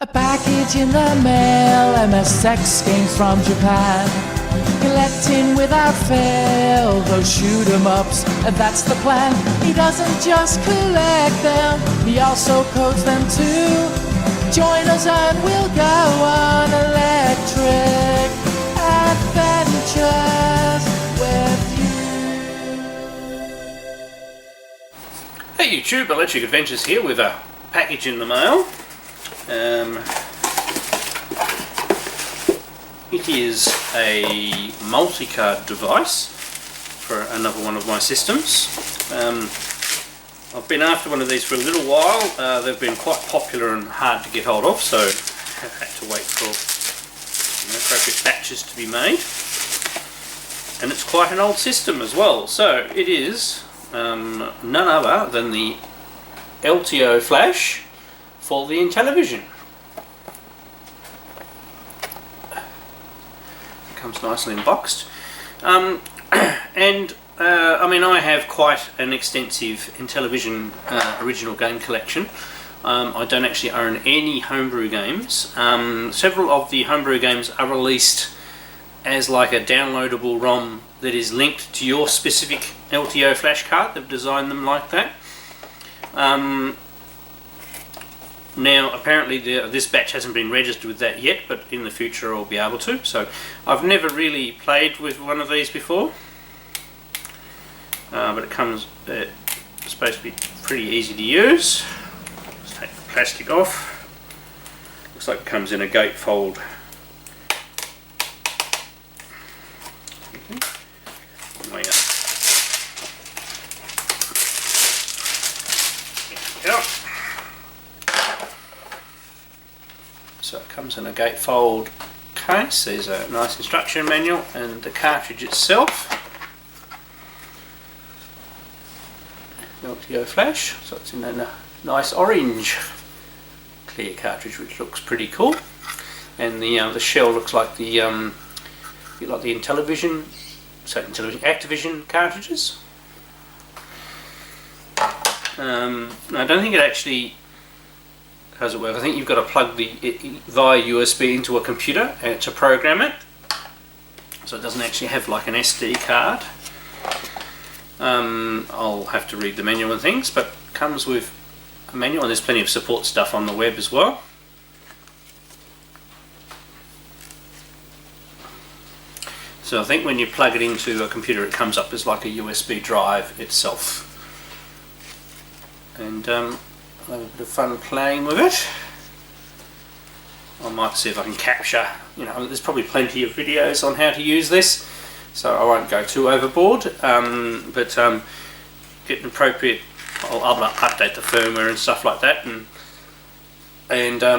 A package in the mail, MSX games from Japan. Collecting without fail, those shoot 'em ups, and that's the plan. He doesn't just collect them, he also codes them too. Join us and we'll go on electric adventures with you. Hey YouTube, Electric Adventures here with a package in the mail. It is a multi-card device for another one of my systems. I've been after one of these for a little while. They've been quite popular and hard to get hold of, so I've had to wait for appropriate batches to be made. And it's quite an old system as well. So it is none other than the LTO Flash for the Intellivision. Comes nicely emboxed, and I mean, I have quite an extensive Intellivision original game collection. I don't actually own any homebrew games. Several of the homebrew games are released as like a downloadable ROM that is linked to your specific LTO flash card. They've designed them like that. Now apparently this batch hasn't been registered with that yet, but in the future I'll be able to. So I've never really played with one of these before, but it comes, it's supposed to be pretty easy to use. Let's take the plastic off. Looks like it comes in a gatefold. Way up. There we go. So it comes in a gatefold case. There's a nice instruction manual and the cartridge itself. LTO Flash. So it's in a nice orange clear cartridge, which looks pretty cool. And the shell looks like the Intellivision, Activision cartridges. I don't think it actually. How does it work? I think you've got to plug it via USB into a computer to program it, so it doesn't actually have like an SD card. I'll have to read the manual and things, but it comes with a manual, and there's plenty of support stuff on the web as well. So I think when you plug it into a computer, it comes up as like a USB drive itself. And I'll have a bit of fun playing with it. I might see if I can capture, there's probably plenty of videos on how to use this, so I won't go too overboard, but get an appropriate, I'll update the firmware and stuff like that, and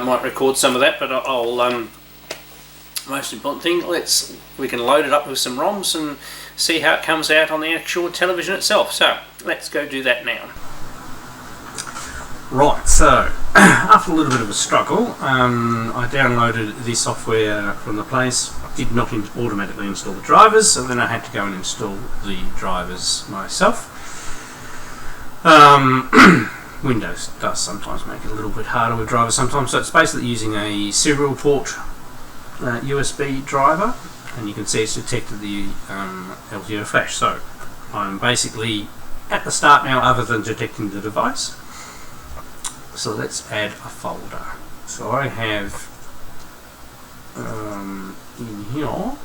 might record some of that, but I'll most important thing, we can load it up with some ROMs and see how it comes out on the actual television itself. So let's go do that now. Right, so after a little bit of a struggle, I downloaded the software from the place. Did not automatically install the drivers, so then I had to go and install the drivers myself. Windows does sometimes make it a little bit harder with drivers sometimes, so it's basically using a serial port USB driver, and you can see it's detected the LTO Flash. So I'm basically at the start now, other than detecting the device. So let's add a folder. So I have in here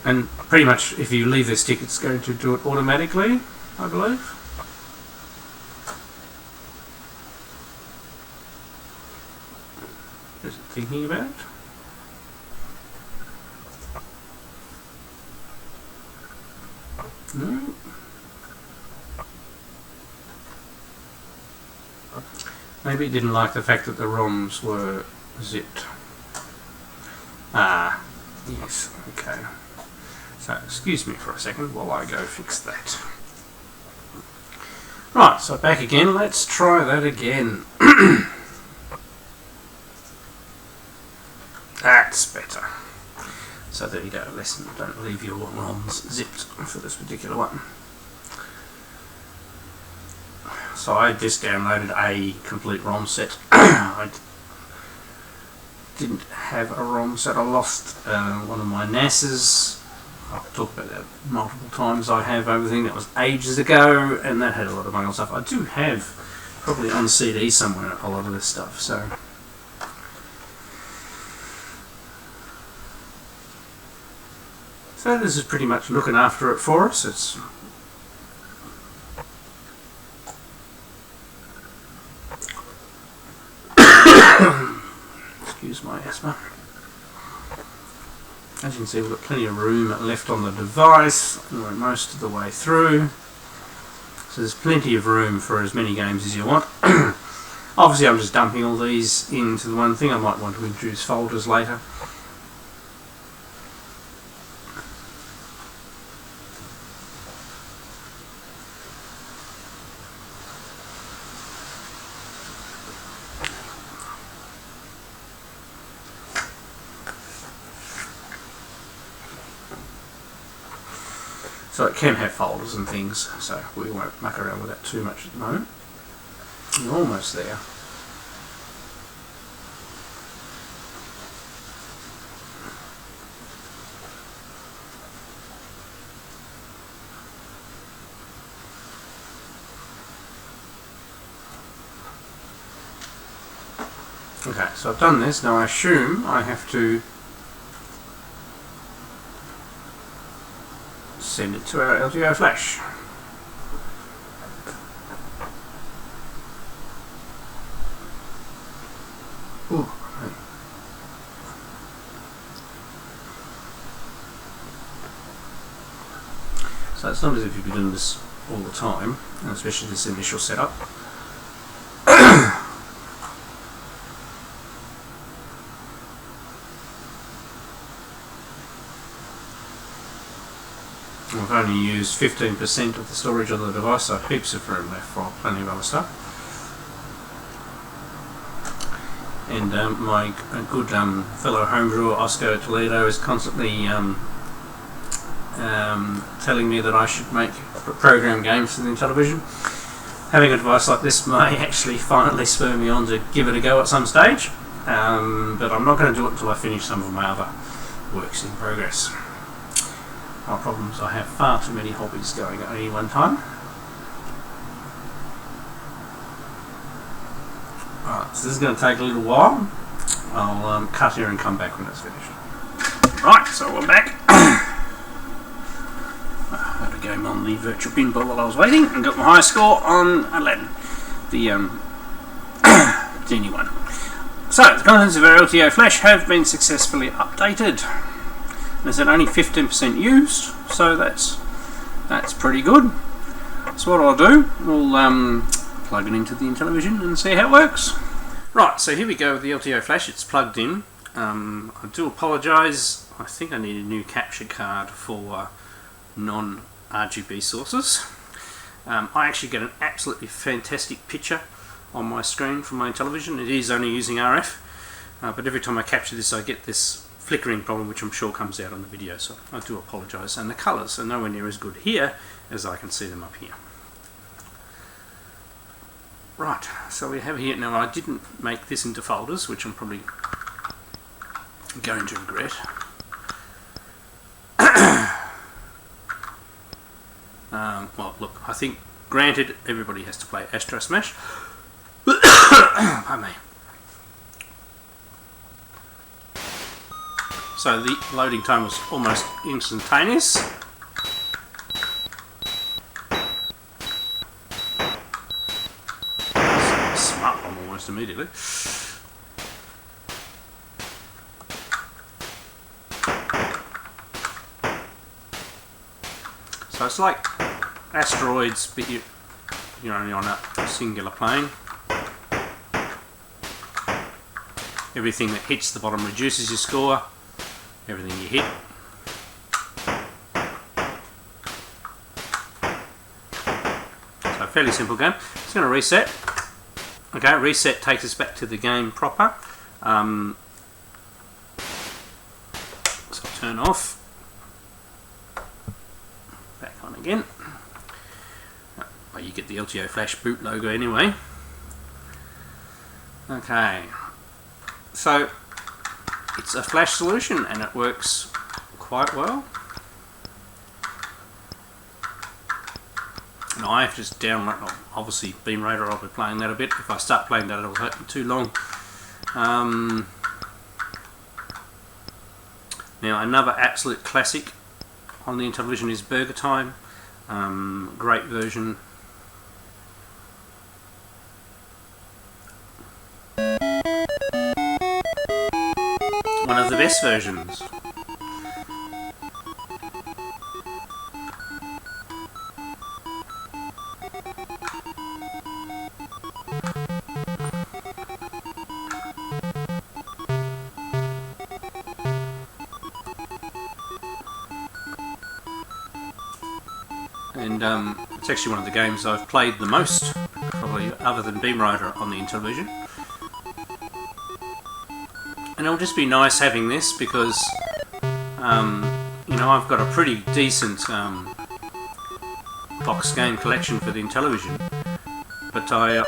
and pretty much if you leave this stick, it's going to do it automatically, I believe. Is it thinking about it? No. Maybe it didn't like the fact that the ROMs were zipped. Ah, yes, okay. So, excuse me for a second while I go fix that. Right, so back again, let's try that again. That's better. So there you go, lesson, don't leave your ROMs zipped for this particular one. So I just downloaded a complete ROM set. I didn't have a ROM set. I lost one of my NASs. I've talked about that multiple times. I have everything that was ages ago, and that had a lot of my old stuff. I do have probably on CD somewhere a lot of this stuff. So this is pretty much looking after it for us. It's excuse my asthma. As you can see, we've got plenty of room left on the device. We're most of the way through. So there's plenty of room for as many games as you want. Obviously I'm just dumping all these into the one thing. I might want to introduce folders later. So it can have folders and things, so we won't muck around with that too much at the moment. We're almost there. Okay, so I've done this. Now I assume I have to send it to our LTO Flash. Ooh. So it's not as if you've been doing this all the time, and especially this initial setup. I've only used 15% of the storage on the device, so heaps of room left for plenty of other stuff. And my good fellow homebrewer Oscar Toledo is constantly telling me that I should make program games for the Intellivision. Having a device like this may actually finally spur me on to give it a go at some stage, but I'm not going to do it until I finish some of my other works in progress. My problem is I have far too many hobbies going at any one time. Alright, so this is going to take a little while. I'll cut here and come back when it's finished. Right, so we're back. I had a game on the virtual pinball while I was waiting and got my high score on Aladdin, the genie one. So, the contents of our LTO Flash have been successfully updated. There's only 15% used, so that's pretty good. So what I'll do, we'll plug it into the Intellivision and see how it works. Right, so here we go with the LTO Flash. It's plugged in. I do apologise. I think I need a new capture card for non-RGB sources. I actually get an absolutely fantastic picture on my screen from my Intellivision. It is only using RF, but every time I capture this I get this flickering problem, which I'm sure comes out on the video, so I do apologise. And the colours are nowhere near as good here as I can see them up here. Right, so we have here, now I didn't make this into folders, which I'm probably going to regret. Well, look, I think, granted, everybody has to play Astro Smash. Pardon me. So the loading time was almost instantaneous. Smart bomb almost immediately. So it's like asteroids, but you're only on a singular plane. Everything that hits the bottom reduces your score. Everything you hit. So a fairly simple game. It's going to reset. Okay, reset takes us back to the game proper. So I'll turn off. Back on again. Well, you get the LTO Flash boot logo anyway. Okay, so it's a flash solution and it works quite well. And I've just downloaded, obviously Beam Raider, I'll be playing that a bit. If I start playing that it'll take me too long. Now another absolute classic on the Intellivision is Burger Time. Great version. One of the best versions. And it's actually one of the games I've played the most, probably other than Beam Rider, on the Intellivision. And it'll just be nice having this because, you know, I've got a pretty decent box game collection for the Intellivision, but I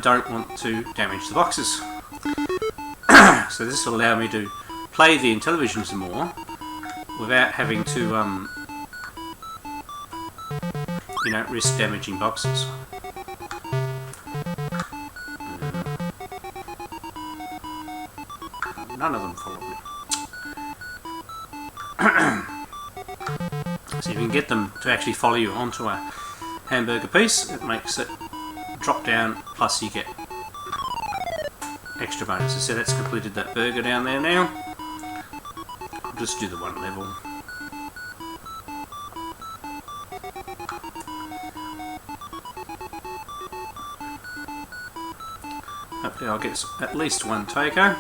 don't want to damage the boxes. So this will allow me to play the Intellivision some more without having to, you know, risk damaging boxes. None of them follow me. So if you can get them to actually follow you onto a hamburger piece, it makes it drop down, plus you get extra bonuses. So that's completed that burger down there now. I'll just do the one level. Hopefully I'll get at least one taker.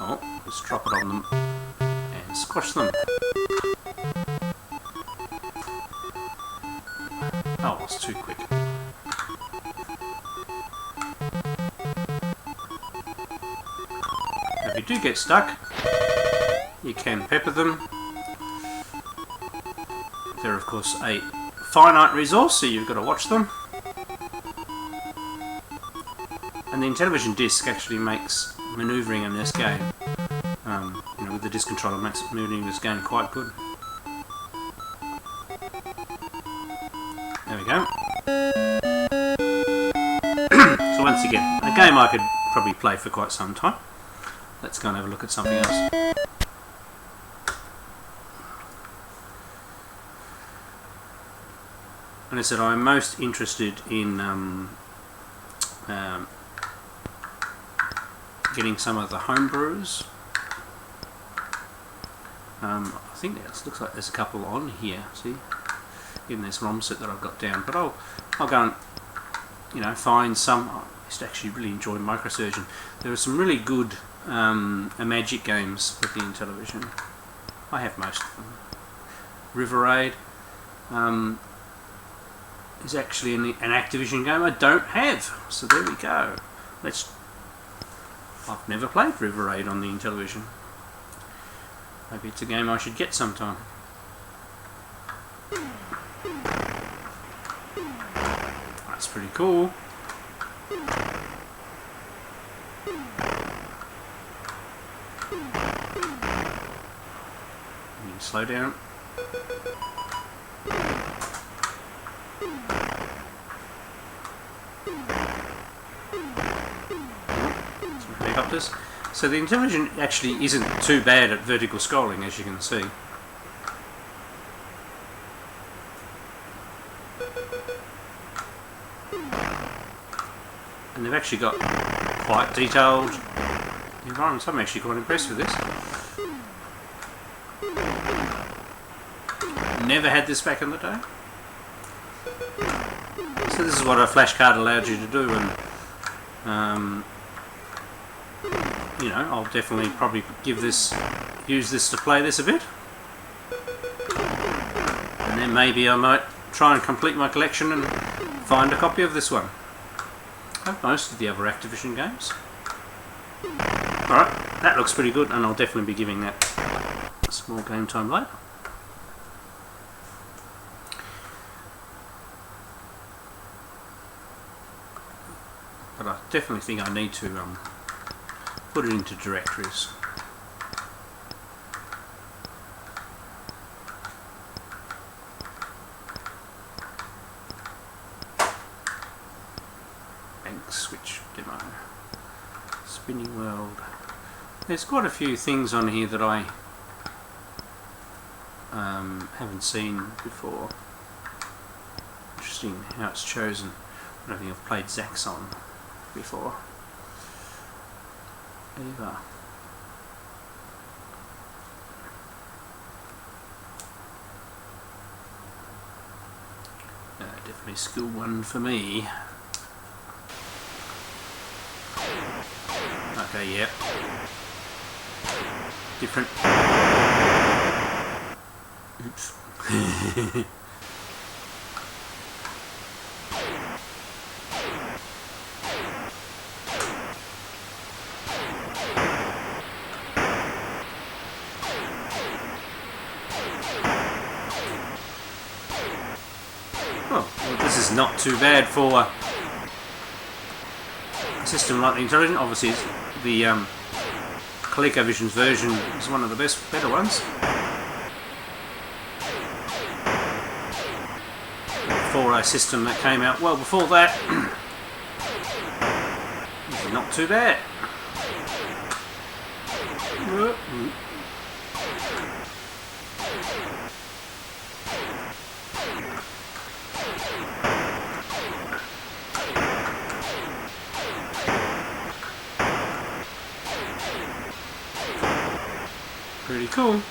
Oh, let's drop it on them and squash them. Oh, it's too quick. If you do get stuck, you can pepper them. They're of course a finite resource, so you've got to watch them. And the Intellivision disc actually makes manoeuvring in this game, you know, with the disc controller, makes manoeuvring in this game quite good. There we go. So once again, a game I could probably play for quite some time. Let's go and have a look at something else. And I said I'm most interested in getting some of the home brews. I think it looks like there's a couple on here. See, in this ROM set that I've got down. But I'll go and, you know, find some. I used to actually really enjoy Microsurgeon. There are some really good Magic games with the Intellivision. I have most of them. River Raid is actually an Activision game I don't have. So there we go. I've never played River Raid on the Intellivision. Maybe it's a game I should get sometime. That's pretty cool. You can slow down. Some helicopters. So the Intellivision actually isn't too bad at vertical scrolling, as you can see. And they've actually got quite detailed environments. I'm actually quite impressed with this. Never had this back in the day. So this is what a flash card allowed you to do, and you know, I'll definitely probably use this to play this a bit, and then maybe I might try and complete my collection and find a copy of this one. I have most of the other Activision games. Alright, that looks pretty good, and I'll definitely be giving that some more game time later. But I definitely think I need to put it into directories. Bank switch demo. Spinning world. There's quite a few things on here that I haven't seen before. Interesting how it's chosen. I don't think I've played Zaxxon before. Either. Definitely skill 1 for me. Okay, yep. Different. Oops. Oh, well, this is not too bad for a system like the Intellivision. Obviously, the ColecoVision's version is one of the better ones. For a system that came out well before that, this is not too bad. Pretty cool.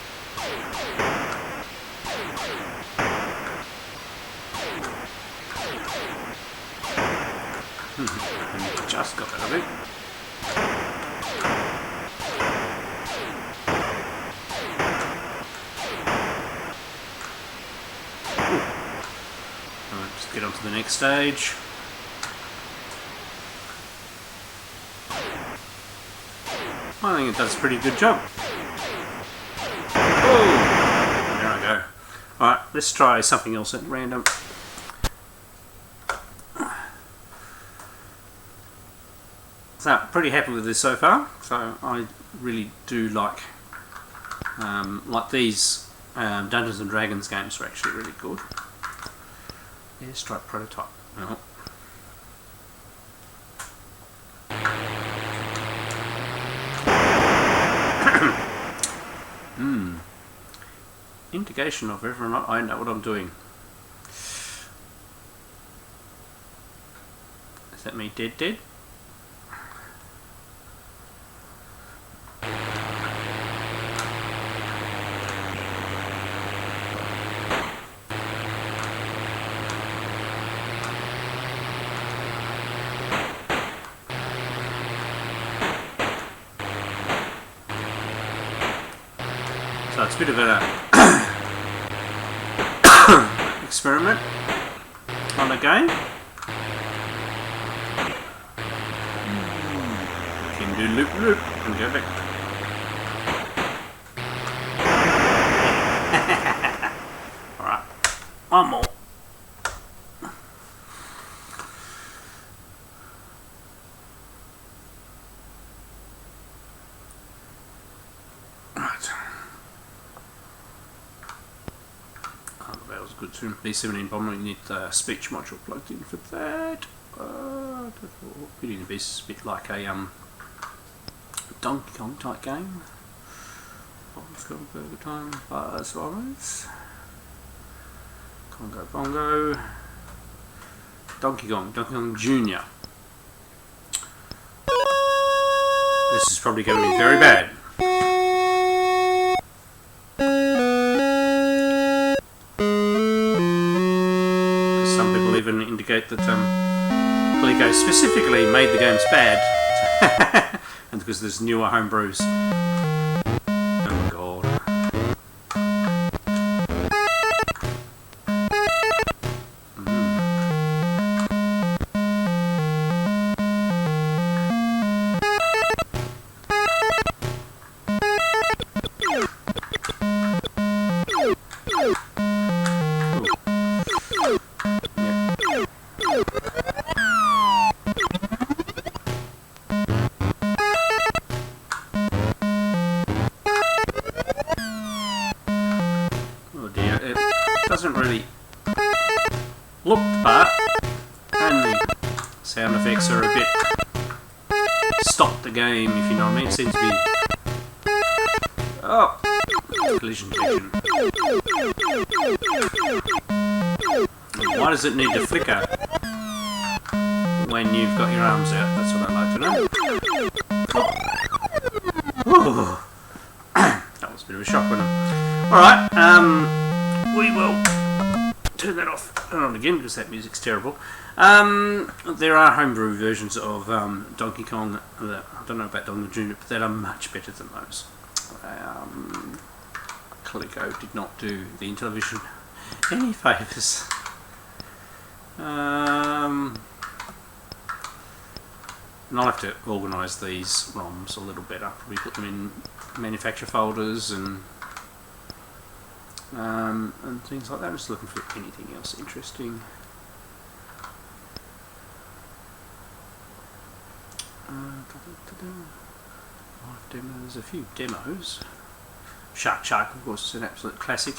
Just got rid of it. Alright, just get on to the next stage. I think it does a pretty good job. Oh, there I go. Alright, let's try something else at random. So, pretty happy with this so far. So, I really do like these Dungeons and Dragons games are actually really good. Airstrike prototype. Oh. Indication of whether or not I know what I'm doing. Is that me dead? So it's a bit of an experiment on the game. Can do loop and go back. Alright, one more. Good to B17 bomber, you need the speech module plugged in for that. It is a bit like a Donkey Kong type game. Burger time, bars, Congo Bongo, Donkey Kong Jr. This is probably going to be very bad. Even indicate that Coleco specifically made the games bad, and because there's newer homebrews. Oh my god! Oh dear, it doesn't really look the part, and the sound effects are a bit stop the game, if you know what I mean. It seems to be... Oh! Collision detection. Why does it need to flicker when you've got your arms out? That's what I'd like to know. Oh. That was a bit of a shock, wasn't it? Alright, we will turn that off and on again because that music's terrible. There are homebrew versions of Donkey Kong that, I don't know about Donkey Jr., but that are much better than those. Coleco did not do the Intellivision any favours. And I'll have to organise these ROMs a little better. Probably put them in manufacturer folders and things like that. I'm just looking for anything else interesting. Live demo. There's a few demos. Shark, of course, is an absolute classic.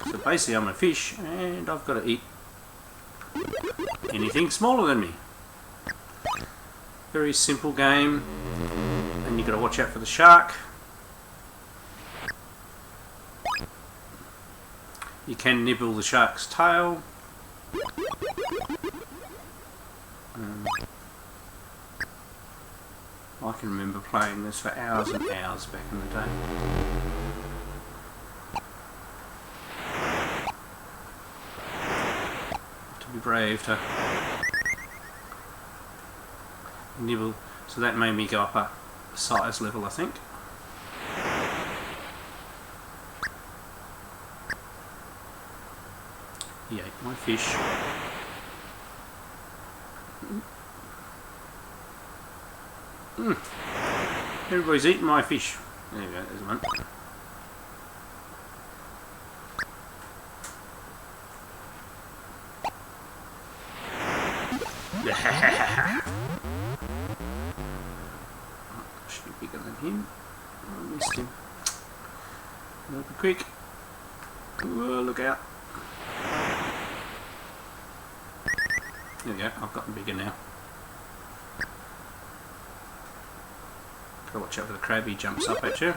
So basically I'm a fish and I've got to eat anything smaller than me. Very simple game, and you've got to watch out for the shark. You can nibble the shark's tail. I can remember playing this for hours and hours back in the day. To be brave to nibble, so that made me go up a size level, I think. He ate my fish. Everybody's eating my fish. There you go, there's one. Should be bigger than him. I missed him. Look quick. Whoa, look out. There we go, I've gotten bigger now. Gotta watch out for the crab, he jumps up at you.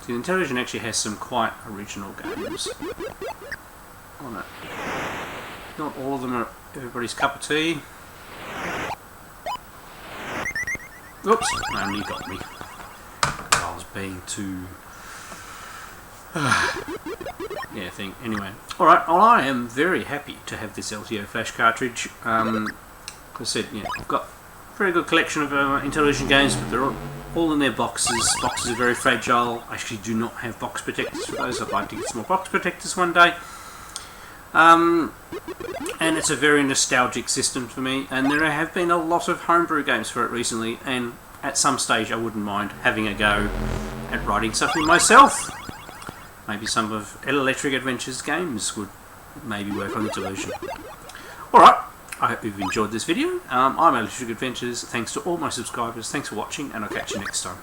See, the Intellivision actually has some quite original games on it. Not all of them are everybody's cup of tea. Oops, no, you got me. I was being too... yeah, thing. Anyway, alright, well, I am very happy to have this LTO Flash cartridge. Like I said, yeah, I've got a very good collection of Intellivision games, but they're all in their boxes. Boxes are very fragile. I actually do not have box protectors for those. I'd like to get some more box protectors one day. And it's a very nostalgic system for me, and there have been a lot of homebrew games for it recently, and at some stage I wouldn't mind having a go at writing something myself. Maybe some of Electric Adventures games would maybe work on Intellivision. Alright, I hope you've enjoyed this video. I'm Electric Adventures. Thanks to all my subscribers. Thanks for watching, and I'll catch you next time.